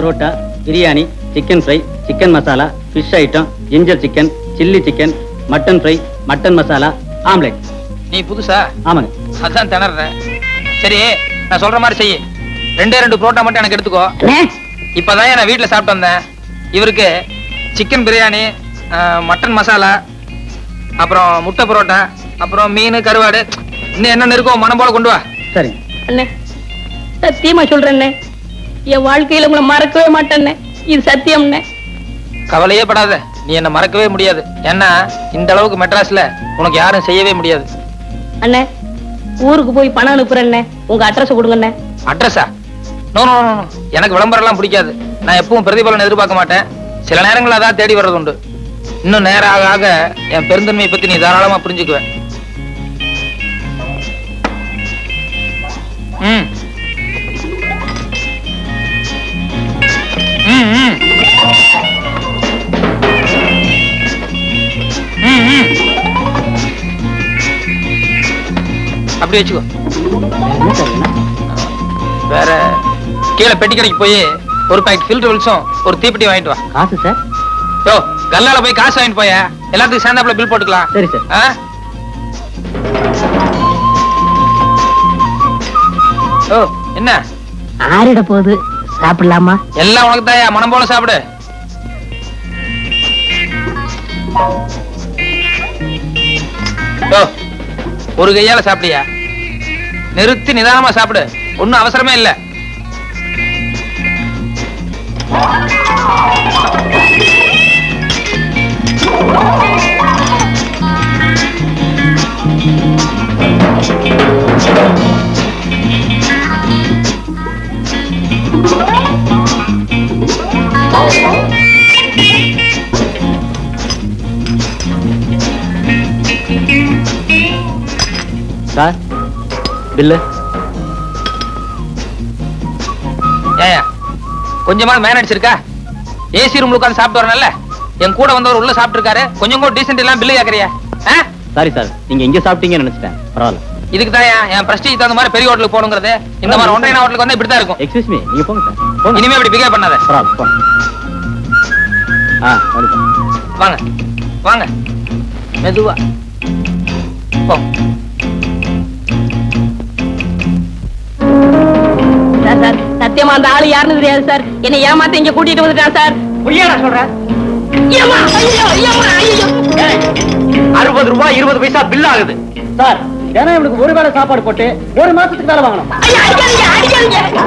Parotta, biryani, chicken fry, chicken masala, fish item, ginger chicken, chilli chicken, mutton fry, mutton masala, omelette. நீ புதுசா? ஆமாங்க. அதான் திணறேன். சரி, நான் சொல்ற மாதிரி செய்யு. 2 புரோட்டா மட்டும் எனக்கு எடுத்துக்கோ. இப்பதான் நான் வீட்டுல சாப்பிட்டு வந்தேன். இவருக்கு சிக்கன் பிரியாணி, மட்டன் மசாலா, அப்புறம் முட்டை புரோட்டா, அப்புறம் மீன், கருவாடு, இன்னும் என்ன இருக்கோ மனம் போல கொண்டு வா. சரி அண்ணே, சத்தியமா சொல்றேன்னே, என் வாழ்க்கையில உங்களை மறக்கவே மாட்டேன்னே. இது சத்தியம்னே. கவலையே படாத, நீ என்ன மறக்கவே முடியாது. ஏன்னா இந்த அளவுக்கு மெட்ராஸ்ல உனக்கு யாரும் செய்யவே முடியாது. அண்ணே, ஊருக்கு போய் பணம் அனுப்புறேன்னே, உங்க அட்ரஸ் கொடுங்கண்ணே. அட்ரஸா? நோ நோ நோ, எனக்கு விளம்பரம் எல்லாம் பிடிக்காது. நான் எப்பவும் பிரதிபலன் எதிர்பார்க்க மாட்டேன். சில நேரங்கள் அதான் தேடி வர்றது உண்டு. இன்னும் நேரம் ஆக ஆக என் பெருந்தன்மையை பத்தி நீ தாராளமா புரிஞ்சுக்குவேன். ம் ம் ம் ம் அப்படி வச்சுக்கோ. வேற கீழே பெட்டி கடைக்கு போய் ஒரு பாக்கெட் ஃபில்டர் வில்ஸும் ஒரு தீப்பெட்டி வாங்கிட்டு வா. காசு சார்? யோ, கல்லால போய் காசு வாங்கிட்டு போய, எல்லாத்துக்கும் சேர்ந்தாப்புல பில் போட்டுக்கலாம். சரி சார். ஓ, என்ன ஆறிட போகுது, சாப்பிடலாமா? எல்லாம் உனக்கு தாயா, மனம் போல சாப்பிடு. ஒரு கையால சாப்பிடியா? நிறுத்தி நிதானமா சாப்பிடு, ஒன்னும் அவசரமே இல்ல. Sir, bill. ஏயா, கொஞ்சமா மேனேஜ் இருக்கா? ஏசி ரூம்ல உட்கார்ந்து சாப்பிட்டு வரணும்ல. என் கூட வந்தவர் உள்ள சாப்பிட்டு இருக்காரு, கொஞ்சம் கூட டீசென்ட் எல்லாம் பில்லு கேக்குறியா? சாரி சார், நீங்க இங்க சாப்பிட்டீங்கன்னு நினைச்சிட்டேன். பரவாயில்ல. இதுக்கு தான் என் பிரஸ்டீஜ் தகுந்த மாதிரி பெரிய ஹோட்டலுக்கு போகணுங்கிறது. இந்த மாதிரி ஒன்றைய ஹோட்டலுக்கு வந்தா இப்படிதான் இருக்கும். எக்ஸ்கியூஸ் மீ, நீங்க போங்க சார். போங்க. இனிமே இப்படி பிகேவ் பண்ணாத. பரவாயில்ல, போங்க. வாங்க வாங்க, மெதுவா போ. சார், சத்தியமா அந்த ஆளு யாருன்னு தெரியாது சார். என்னை ஏமாத்த இங்க கூட்டிட்டு வந்துட்டான் சார். பொய்யாடா சொல்றேன். 60 ரூபாய் 20 பைசா பில் ஆகுது சார். ஏன்னா இவனுக்கு ஒரு வேளை சாப்பாடு போட்டு 1 மாசத்துக்கு வேலை வாங்கணும். அடிக்காதீங்க.